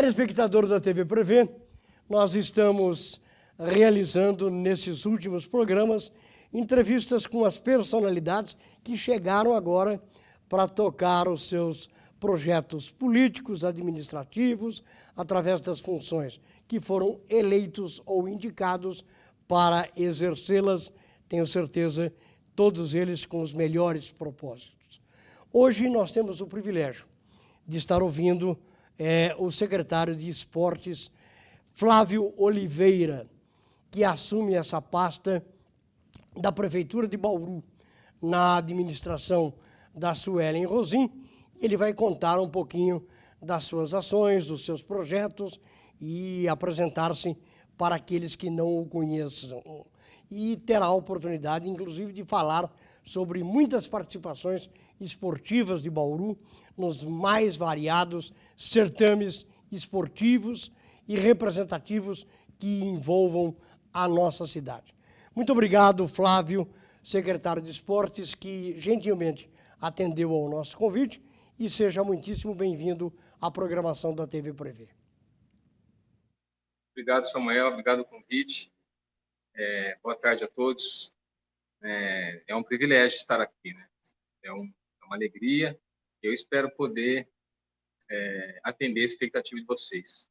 Telespectador da TV Prevê, nós estamos realizando, nesses últimos programas, entrevistas com as personalidades que chegaram agora para tocar os seus projetos políticos, administrativos, através das funções que foram eleitos ou indicados para exercê-las, tenho certeza, todos eles com os melhores propósitos. Hoje nós temos o privilégio de estar ouvindo o secretário de Esportes, Flávio Oliveira, que assume essa pasta da Prefeitura de Bauru, na administração da Suelen Rosim. Ele vai contar um pouquinho das suas ações, dos seus projetos e apresentar-se para aqueles que não o conheçam. E terá a oportunidade, inclusive, de falar sobre muitas participações esportivas de Bauru nos mais variados certames esportivos e representativos que envolvam a nossa cidade. Muito obrigado, Flávio, secretário de Esportes, que gentilmente atendeu ao nosso convite, e seja muitíssimo bem-vindo à programação da TV Prevê. Obrigado, Samuel, obrigado pelo convite. Boa tarde a todos. É um privilégio estar aqui, né? É uma alegria. Eu espero poder atender a expectativa de vocês.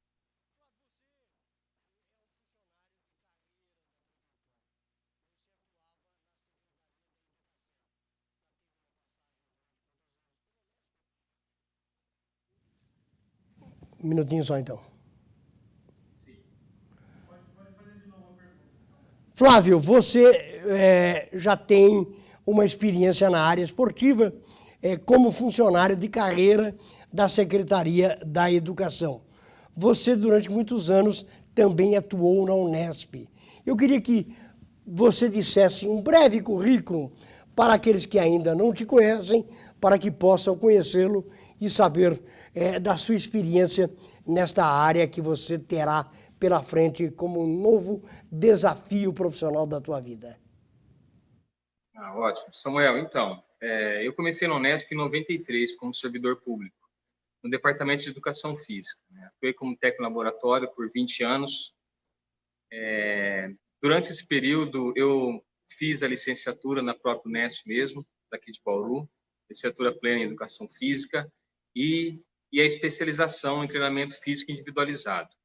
Um minutinho só, então. Flávio, você já tem uma experiência na área esportiva como funcionário de carreira da Secretaria da Educação. Você, durante muitos anos, também atuou na Unesp. Eu queria que você dissesse um breve currículo para aqueles que ainda não te conhecem, para que possam conhecê-lo e saber da sua experiência nesta área que você terá pela frente como um novo desafio profissional da tua vida. Ótimo. Samuel, então, eu comecei na Unesp em 93 como servidor público, no Departamento de Educação Física. Atuei como técnico laboratório por 20 anos. Durante esse período, eu fiz a licenciatura na própria Unesp mesmo, daqui de Bauru, licenciatura plena em Educação Física, e a especialização em treinamento físico individualizado.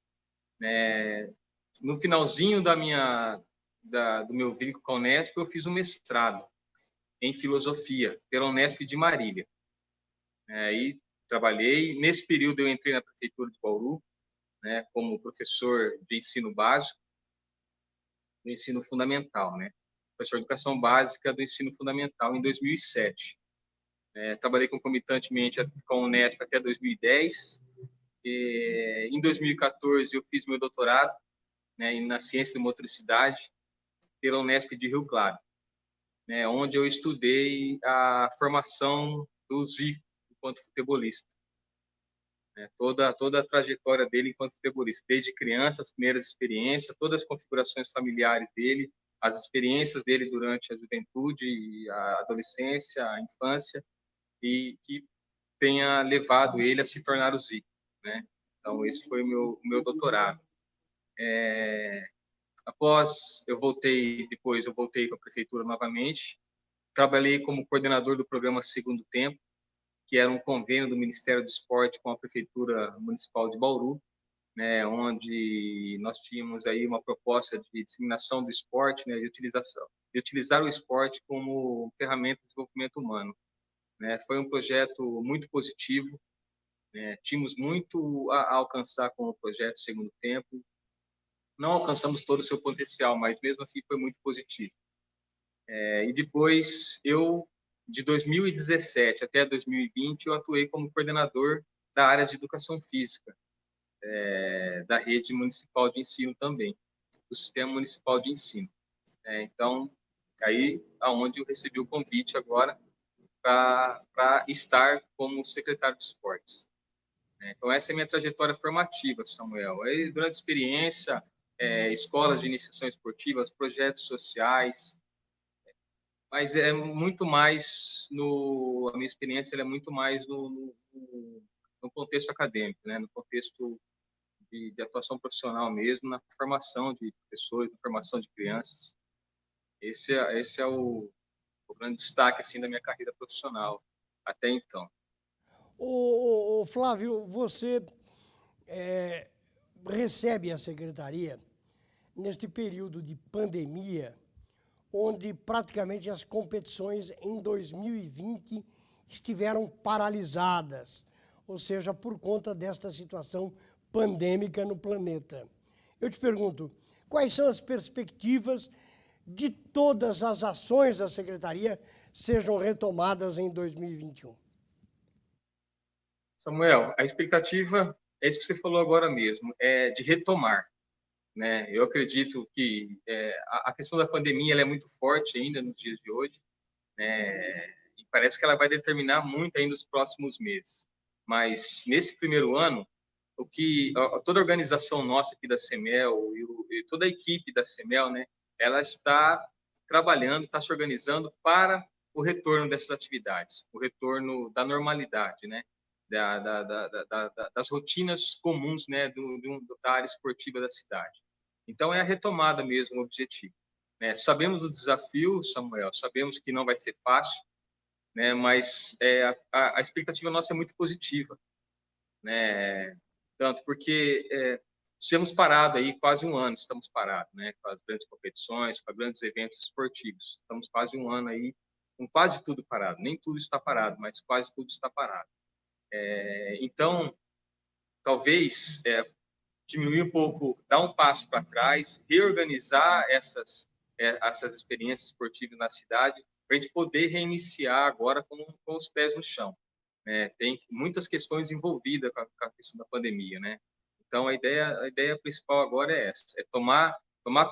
No finalzinho do meu vínculo com a Unesp, eu fiz um mestrado em filosofia pela Unesp de Marília. Aí trabalhei. Nesse período eu entrei na prefeitura de Bauru, como professor de ensino básico, do ensino fundamental, professor de educação básica do ensino fundamental em 2007. Trabalhei concomitantemente com a Unesp até 2010. Em 2014 eu fiz meu doutorado na ciência da motricidade pela Unesp de Rio Claro, onde eu estudei a formação do Zico enquanto futebolista. Toda a trajetória dele enquanto futebolista, desde criança, as primeiras experiências, todas as configurações familiares dele, as experiências dele durante a juventude, a adolescência, a infância, e que tenha levado ele a se tornar o Zico. Então, esse foi o meu doutorado. Após depois eu voltei para a prefeitura novamente, trabalhei como coordenador do programa Segundo Tempo, que era um convênio do Ministério do Esporte com a Prefeitura Municipal de Bauru, onde nós tínhamos aí uma proposta de disseminação do esporte, de utilizar o esporte como ferramenta de desenvolvimento humano. Foi um projeto muito positivo, tínhamos muito a alcançar com o projeto Segundo Tempo. Não alcançamos todo o seu potencial, mas mesmo assim foi muito positivo. E depois, de 2017 até 2020, eu atuei como coordenador da área de educação física, da rede municipal de ensino também, do sistema municipal de ensino. Então, aí aonde eu recebi o convite agora para estar como secretário de esportes. Então, essa é a minha trajetória formativa, Samuel. Aí, durante a experiência, escolas de iniciação esportiva, projetos sociais, mas é muito mais a minha experiência é muito mais no contexto acadêmico, no contexto de atuação profissional mesmo, na formação de pessoas, na formação de crianças. Esse é o grande destaque assim da minha carreira profissional até então. O Flávio, você eh, recebe a secretaria neste período de pandemia, onde praticamente as competições em 2020 estiveram paralisadas, ou seja, por conta desta situação pandêmica no planeta. Eu te pergunto, quais são as perspectivas de todas as ações da secretaria sejam retomadas em 2021? Samuel, a expectativa é isso que você falou agora mesmo, é de retomar, né? Eu acredito que a questão da pandemia ela é muito forte ainda nos dias de hoje, né? E parece que ela vai determinar muito ainda os próximos meses. Mas nesse primeiro ano, toda a organização nossa aqui da CEMEL e toda a equipe da CEMEL, né? Ela está trabalhando, está se organizando para o retorno dessas atividades, o retorno da normalidade, né? Das rotinas comuns, né, da área esportiva da cidade. Então, é a retomada mesmo o objetivo. Né? Sabemos o desafio, Samuel, sabemos que não vai ser fácil, né, mas a expectativa nossa é muito positiva. Né? Tanto porque temos parado aí quase um ano, estamos parados, né, com as grandes competições, com grandes eventos esportivos. Estamos quase um ano aí com quase tudo parado. Nem tudo está parado, mas quase tudo está parado. Então, talvez diminuir um pouco, dar um passo para trás, reorganizar essas experiências esportivas na cidade, para a gente poder reiniciar agora com os pés no chão. Tem muitas questões envolvidas com a questão da pandemia, né? Então, a ideia principal agora é essa, é tomar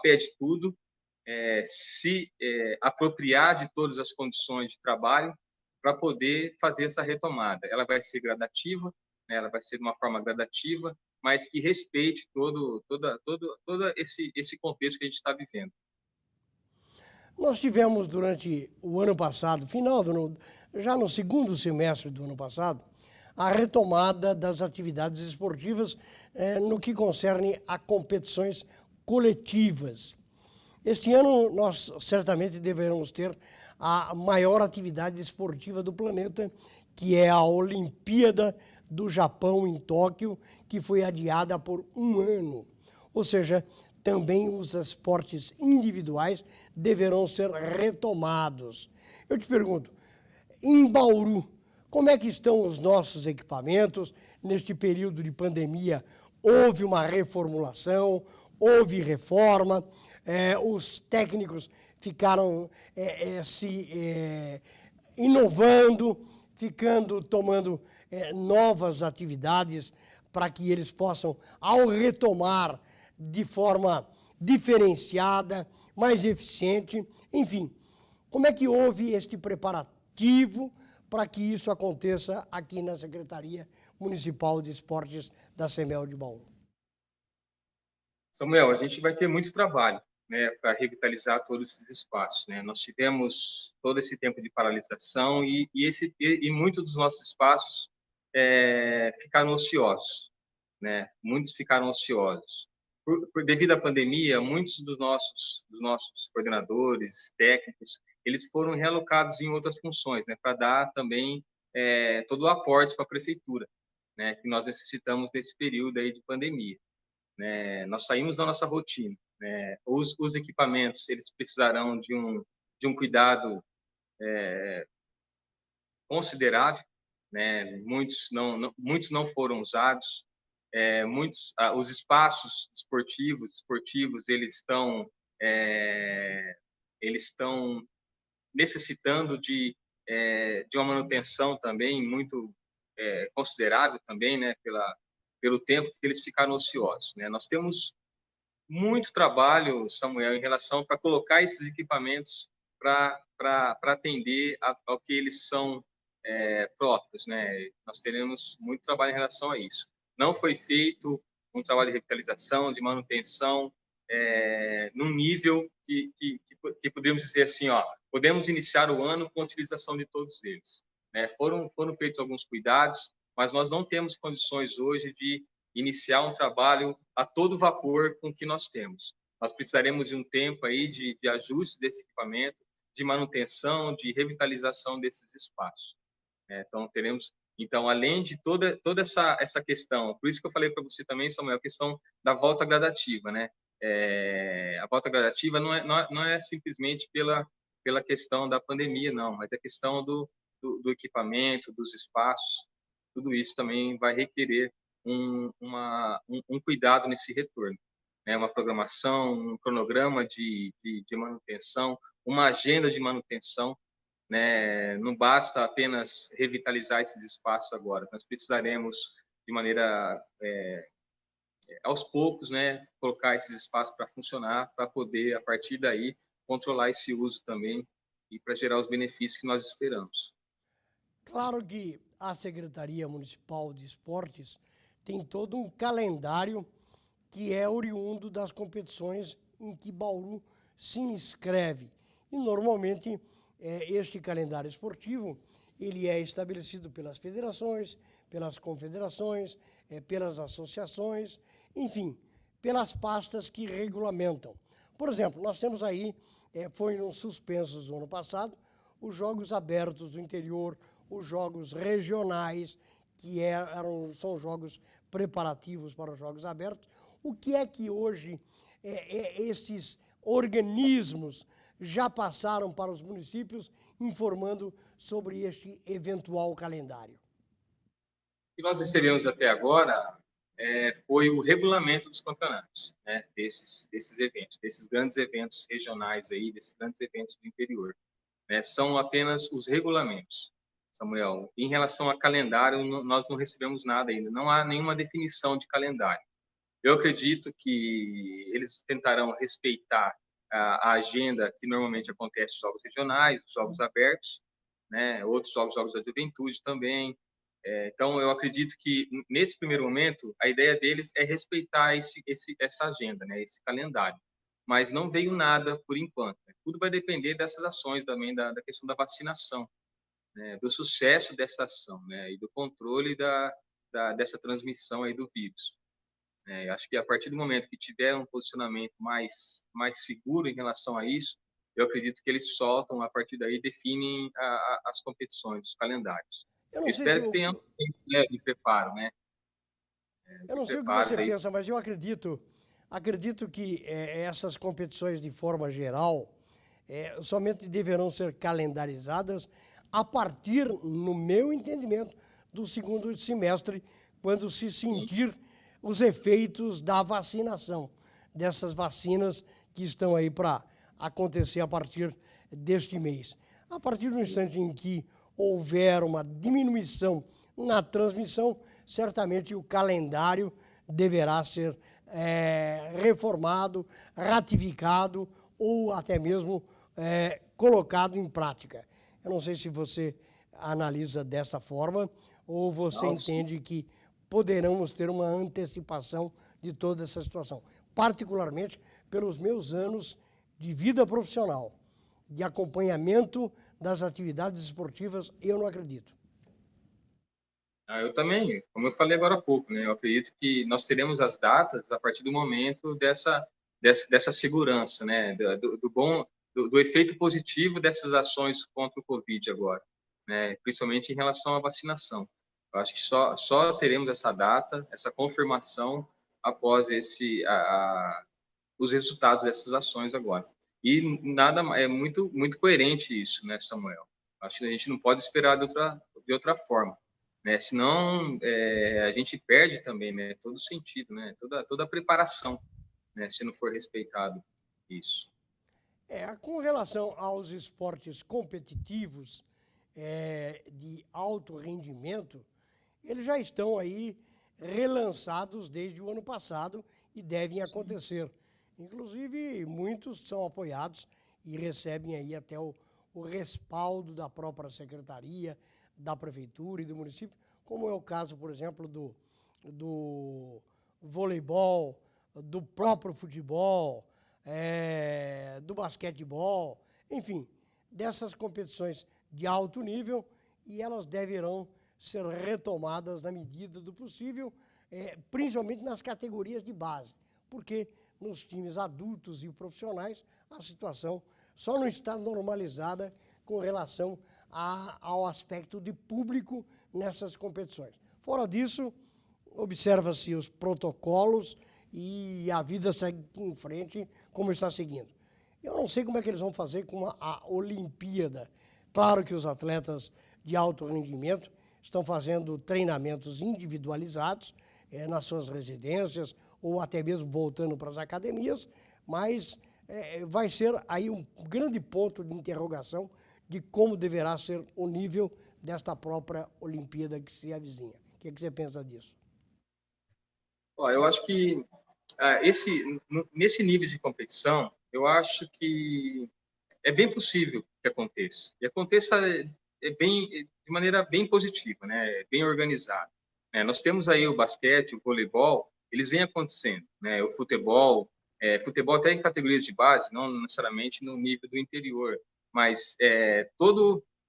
pé de tudo, se apropriar de todas as condições de trabalho para poder fazer essa retomada. Ela vai ser gradativa, né? Ela vai ser de uma forma gradativa, mas que respeite todo esse contexto que a gente está vivendo. Nós tivemos durante o ano passado, já no segundo semestre do ano passado, a retomada das atividades esportivas no que concerne a competições coletivas. Este ano nós certamente deveremos ter a maior atividade esportiva do planeta, que é a Olimpíada do Japão em Tóquio, que foi adiada por um ano. Ou seja, também os esportes individuais deverão ser retomados. Eu te pergunto, em Bauru, como é que estão os nossos equipamentos? Neste período de pandemia, houve uma reformulação, houve reforma, os técnicos ficaram inovando, tomando novas atividades para que eles possam, ao retomar de forma diferenciada, mais eficiente, enfim. Como é que houve este preparativo para que isso aconteça aqui na Secretaria Municipal de Esportes da CEMEL de Bauru? Samuel, a gente vai ter muito trabalho, né, para revitalizar todos esses espaços, né? Nós tivemos todo esse tempo de paralisação e muitos dos nossos espaços ficaram ociosos, né? Muitos ficaram ociosos. Devido à pandemia, muitos dos nossos coordenadores, técnicos, eles foram realocados em outras funções, né, para dar também todo o aporte para a prefeitura, né, que nós necessitamos nesse período aí de pandemia. Né? Nós saímos da nossa rotina. Né? Os equipamentos eles precisarão de um cuidado considerável. Né? Muitos não foram usados. Os espaços esportivos eles estão necessitando de uma manutenção também muito considerável também, né, pelo tempo que eles ficaram ociosos, né? Nós temos muito trabalho, Samuel, em relação para colocar esses equipamentos para atender ao que eles são próprios, né? Nós teremos muito trabalho em relação a isso. Não foi feito um trabalho de revitalização, de manutenção, num nível que podemos dizer assim, ó, podemos iniciar o ano com a utilização de todos eles. Né? Foram feitos alguns cuidados, mas nós não temos condições hoje de iniciar um trabalho a todo vapor com o que nós temos. Nós precisaremos de um tempo aí de ajuste desse equipamento, de manutenção, de revitalização desses espaços. Então, além de toda essa questão, por isso que eu falei para você também, Samuel, a questão da volta gradativa, né? A volta gradativa não é simplesmente pela questão da pandemia, não, mas a questão do equipamento, dos espaços, tudo isso também vai requerer um cuidado nesse retorno, né? Uma programação, um cronograma de manutenção, uma agenda de manutenção, né? Não basta apenas revitalizar esses espaços agora, nós precisaremos, de maneira aos poucos, né, colocar esses espaços para funcionar, para poder, a partir daí, controlar esse uso também e para gerar os benefícios que nós esperamos. Claro que a Secretaria Municipal de Esportes tem todo um calendário que é oriundo das competições em que Bauru se inscreve. E, normalmente, este calendário esportivo ele é estabelecido pelas federações, pelas confederações, pelas associações, enfim, pelas pastas que regulamentam. Por exemplo, nós temos aí, foram suspensos no ano passado, os Jogos Abertos do Interior, os Jogos Regionais, que são jogos preparativos para os Jogos Abertos. O que é que hoje esses organismos já passaram para os municípios informando sobre este eventual calendário? O que nós recebemos até agora foi o regulamento dos campeonatos, né, desses eventos, desses grandes eventos regionais aí, desses grandes eventos do interior. Né, são apenas os regulamentos, Samuel. Em relação a calendário, nós não recebemos nada ainda, não há nenhuma definição de calendário. Eu acredito que eles tentarão respeitar a agenda que normalmente acontece nos jogos regionais, os jogos abertos, né, outros jogos da juventude também. Então, eu acredito que, nesse primeiro momento, a ideia deles é respeitar essa agenda, né, esse calendário. Mas não veio nada por enquanto. Né? Tudo vai depender dessas ações também, da questão da vacinação, né, do sucesso dessa ação, né, e do controle dessa transmissão aí do vírus. Acho que a partir do momento que tiver um posicionamento mais seguro em relação a isso, eu acredito que eles soltam, a partir daí, definem as competições, os calendários. Eu Eu não sei se espero que tenha um tempo de preparo, né? Eu De não sei o que preparo você aí. pensa, mas eu acredito que essas competições de forma geral somente deverão ser calendarizadas a partir, no meu entendimento, do segundo semestre, quando se sentir os efeitos da vacinação, dessas vacinas que estão aí para acontecer a partir deste mês. A partir do instante em que houver uma diminuição na transmissão, certamente o calendário deverá ser reformado, ratificado ou até mesmo colocado em prática. Eu não sei se você analisa dessa forma ou você entende que poderemos ter uma antecipação de toda essa situação, particularmente pelos meus anos de vida profissional, de acompanhamento das atividades esportivas, eu não acredito. Eu também, como eu falei agora há pouco, né? Eu acredito que nós teremos as datas a partir do momento dessa segurança, né? Do efeito positivo dessas ações contra o Covid agora, né? Principalmente em relação à vacinação. Eu acho que só teremos essa data, essa confirmação após os resultados dessas ações agora. E nada é muito coerente isso, né, Samuel? Acho que a gente não pode esperar de outra forma, né? Senão a gente perde também, né, todo o sentido, né, toda a preparação, né, se não for respeitado isso. Com relação aos esportes competitivos de alto rendimento, eles já estão aí relançados desde o ano passado e devem acontecer. Inclusive, muitos são apoiados e recebem aí até o respaldo da própria secretaria, da prefeitura e do município, como é o caso, por exemplo, do voleibol, do próprio futebol, do basquetebol, enfim, dessas competições de alto nível, e elas deverão ser retomadas na medida do possível, principalmente nas categorias de base, porque nos times adultos e profissionais a situação só não está normalizada com relação ao aspecto de público nessas competições. Fora disso, observa-se os protocolos e a vida segue em frente como está seguindo. Eu não sei como é que eles vão fazer com a Olimpíada. Claro que os atletas de alto rendimento estão fazendo treinamentos individualizados nas suas residências ou até mesmo voltando para as academias, mas vai ser aí um grande ponto de interrogação de como deverá ser o nível desta própria Olimpíada que se avizinha. O que você pensa disso? Eu acho que nesse nível de competição, eu acho que é bem possível que aconteça. E aconteça de maneira bem positiva, né? Bem organizada. Nós temos aí o basquete, o voleibol, eles vêm acontecendo, né? O futebol, futebol até em categorias de base, não necessariamente no nível do interior, mas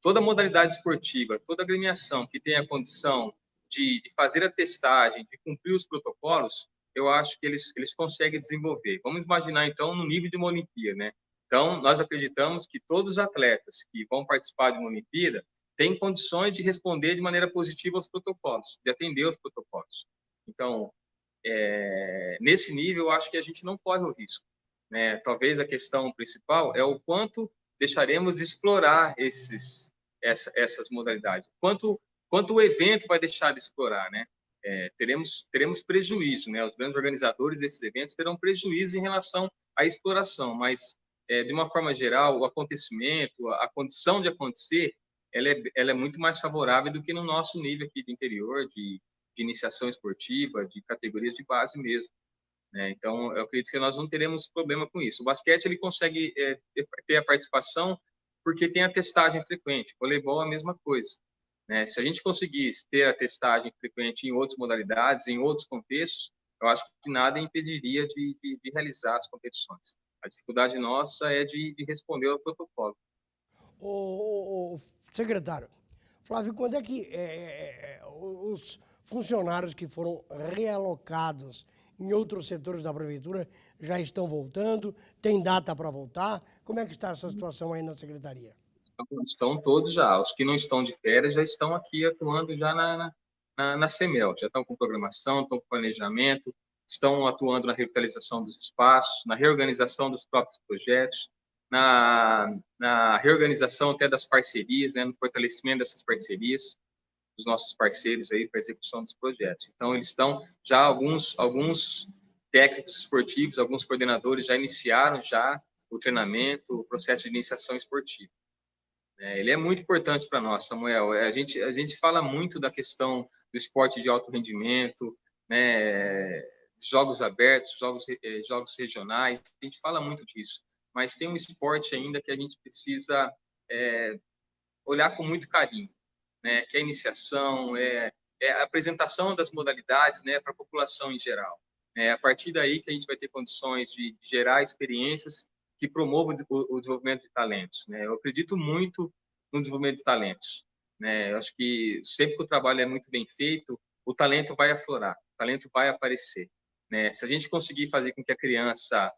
toda modalidade esportiva, toda agremiação que tenha a condição de fazer a testagem, de cumprir os protocolos, eu acho que eles conseguem desenvolver. Vamos imaginar, então, no nível de uma Olimpíada, né? Então, nós acreditamos que todos os atletas que vão participar de uma Olimpíada têm condições de responder de maneira positiva aos protocolos, de atender aos protocolos. Então, nesse nível, eu acho que a gente não corre o risco, né? Talvez a questão principal é o quanto deixaremos de explorar essas modalidades, quanto o evento vai deixar de explorar, né? Teremos prejuízo, né? Os grandes organizadores desses eventos terão prejuízo em relação à exploração, mas de uma forma geral, o acontecimento, a condição de acontecer, ela é muito mais favorável do que no nosso nível aqui de interior, de iniciação esportiva, de categorias de base mesmo, né? Então, eu acredito que nós não teremos problema com isso. O basquete, ele consegue ter a participação porque tem a testagem frequente. O voleibol é a mesma coisa, né? Se a gente conseguisse ter a testagem frequente em outras modalidades, em outros contextos, eu acho que nada impediria de realizar as competições. A dificuldade nossa é de responder ao protocolo. O secretário, Flávio, quando é que os funcionários que foram realocados em outros setores da prefeitura já estão voltando? Tem data para voltar? Como é que está essa situação aí na secretaria? Estão todos já. Os que não estão de férias já estão aqui atuando já na CEMEL. Já estão com programação, estão com planejamento, estão atuando na revitalização dos espaços, na reorganização dos próprios projetos, na reorganização até das parcerias, né, no fortalecimento dessas parcerias, dos nossos parceiros aí para a execução dos projetos. Então, eles estão já alguns técnicos esportivos, alguns coordenadores já iniciaram já o treinamento, o processo de iniciação esportiva. Ele é muito importante para nós, Samuel. A gente fala muito da questão do esporte de alto rendimento, né? Jogos abertos, jogos regionais, a gente fala muito disso. Mas tem um esporte ainda que a gente precisa olhar com muito carinho, né? Que é a iniciação, a apresentação das modalidades, né? Para a população em geral. É a partir daí que a gente vai ter condições de gerar experiências que promovam o desenvolvimento de talentos, né? Eu acredito muito no desenvolvimento de talentos, né? Eu acho que sempre que o trabalho é muito bem feito, o talento vai aflorar, o talento vai aparecer, né? Se a gente conseguir fazer com que a criança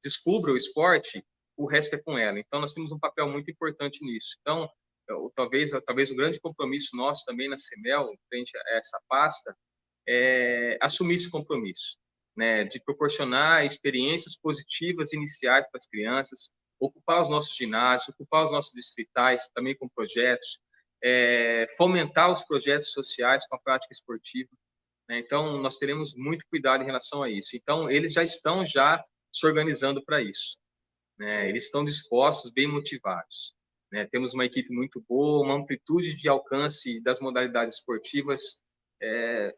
descubra o esporte, o resto é com ela. Então, nós temos um papel muito importante nisso. Então, talvez o grande compromisso nosso também na CEMEL, frente a essa pasta, assumir esse compromisso, né, de proporcionar experiências positivas iniciais para as crianças, ocupar os nossos ginásios, ocupar os nossos distritais também com projetos, fomentar os projetos sociais com a prática esportiva, né? Então, nós teremos muito cuidado em relação a isso. Então, eles já estão se organizando para isso, né? Eles estão dispostos, bem motivados, né? Temos uma equipe muito boa, uma amplitude de alcance das modalidades esportivas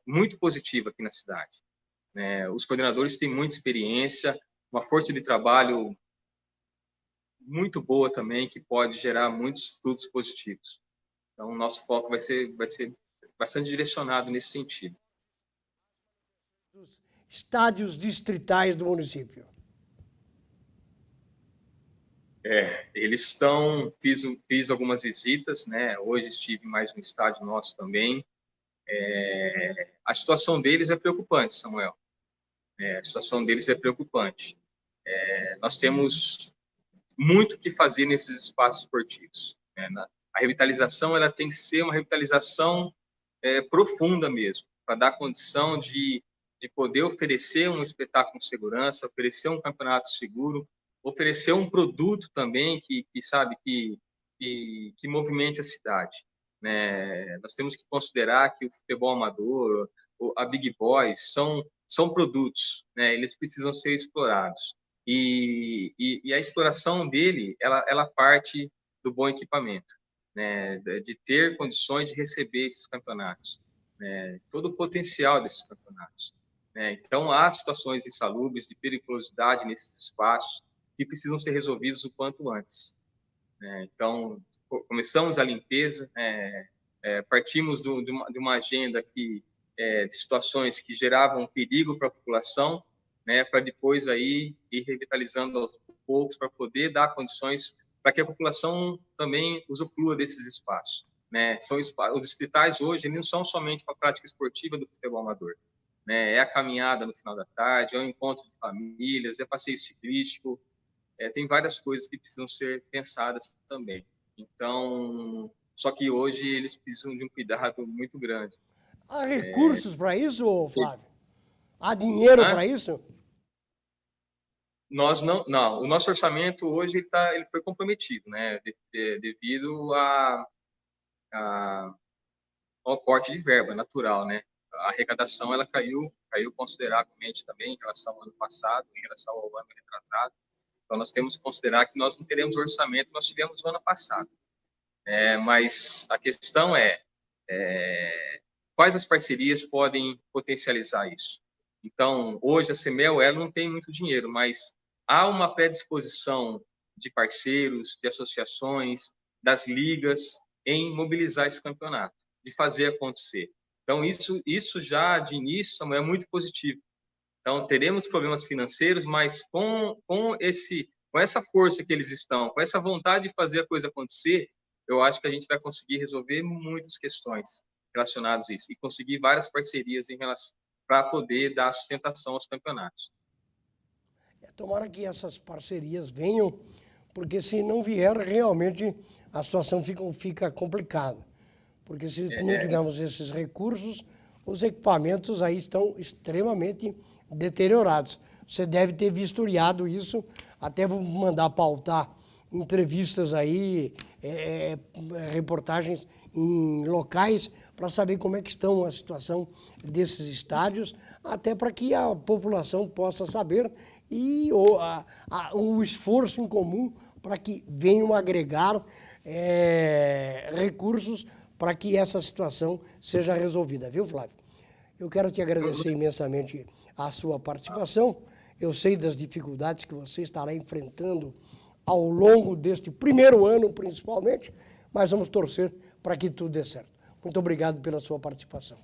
muito positiva aqui na cidade, né? Os coordenadores têm muita experiência, uma força de trabalho muito boa também, que pode gerar muitos frutos positivos. Então, o nosso foco vai ser bastante direcionado nesse sentido. Dos estádios distritais do município. Eles estão, fiz algumas visitas, né? Hoje estive em mais um estádio nosso também. A situação deles é preocupante, Samuel. A situação deles é preocupante. Nós temos muito o que fazer nesses espaços esportivos. A revitalização ela tem que ser uma revitalização profunda mesmo, para dar condição de poder oferecer um espetáculo com segurança, oferecer um campeonato seguro, oferecer um produto também que movimente a cidade. Nós temos que considerar que o futebol amador, a Big Boys, são produtos, eles precisam ser explorados. E a exploração dele, ela parte do bom equipamento, de ter condições de receber esses campeonatos, todo o potencial desses campeonatos. Então, há situações insalubres, de periculosidade nesses espaços que precisam ser resolvidos o quanto antes. Então, começamos a limpeza, partimos de uma agenda de situações que geravam perigo para a população, para depois aí ir revitalizando aos poucos, para poder dar condições para que a população também usufrua desses espaços. Os distritais hoje não são somente para a prática esportiva do futebol amador. É a caminhada no final da tarde, é o encontro de famílias, é passeio ciclístico, tem várias coisas que precisam ser pensadas também. Então, só que hoje eles precisam de um cuidado muito grande. Há recursos para isso, Flávio? Há dinheiro para isso? Nós não, o nosso orçamento hoje ele foi comprometido, devido ao corte de verba natural, A arrecadação ela caiu consideravelmente também em relação ao ano passado, em relação ao ano retrasado. Então nós temos que considerar que nós não teremos o orçamento que nós tivemos no ano passado. Mas a questão quais as parcerias podem potencializar isso? Então, hoje a CEMEL ela não tem muito dinheiro, mas há uma predisposição de parceiros, de associações, das ligas em mobilizar esse campeonato, de fazer acontecer. Então, isso já de início, Samuel, é muito positivo. Então, teremos problemas financeiros, mas com essa força que eles estão, com essa vontade de fazer a coisa acontecer, eu acho que a gente vai conseguir resolver muitas questões relacionadas a isso e conseguir várias parcerias em relação para poder dar sustentação aos campeonatos. Tomara que essas parcerias venham, porque se não vier, realmente a situação fica complicada. Porque se não tivermos esses recursos, os equipamentos aí estão extremamente deteriorados. Você deve ter vistoriado isso, até vou mandar pautar entrevistas aí, reportagens em locais, para saber como é que estão a situação desses estádios, até para que a população possa saber e um esforço em comum para que venham agregar recursos para que essa situação seja resolvida, viu, Flávio? Eu quero te agradecer imensamente a sua participação. Eu sei das dificuldades que você estará enfrentando ao longo deste primeiro ano, principalmente, mas vamos torcer para que tudo dê certo. Muito obrigado pela sua participação.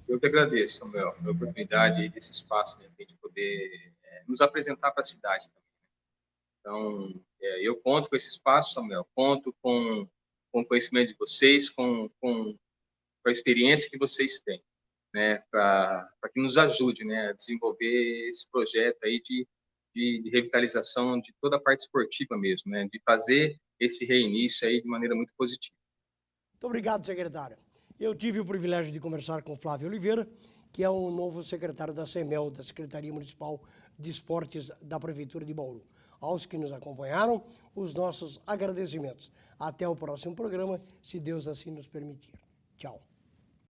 Eu que agradeço, Samuel, a oportunidade desse espaço, de a gente poder nos apresentar para a cidade também. Então, eu conto com esse espaço, Samuel, conto com o conhecimento de vocês, com a experiência que vocês têm, para que nos ajude, a desenvolver esse projeto aí de revitalização de toda a parte esportiva mesmo, de fazer esse reinício aí de maneira muito positiva. Muito obrigado, secretário. Eu tive o privilégio de conversar com Flávio Oliveira, que é o novo secretário da CEMEL, da Secretaria Municipal de Esportes da Prefeitura de Bauru. Aos que nos acompanharam, os nossos agradecimentos. Até o próximo programa, se Deus assim nos permitir. Tchau.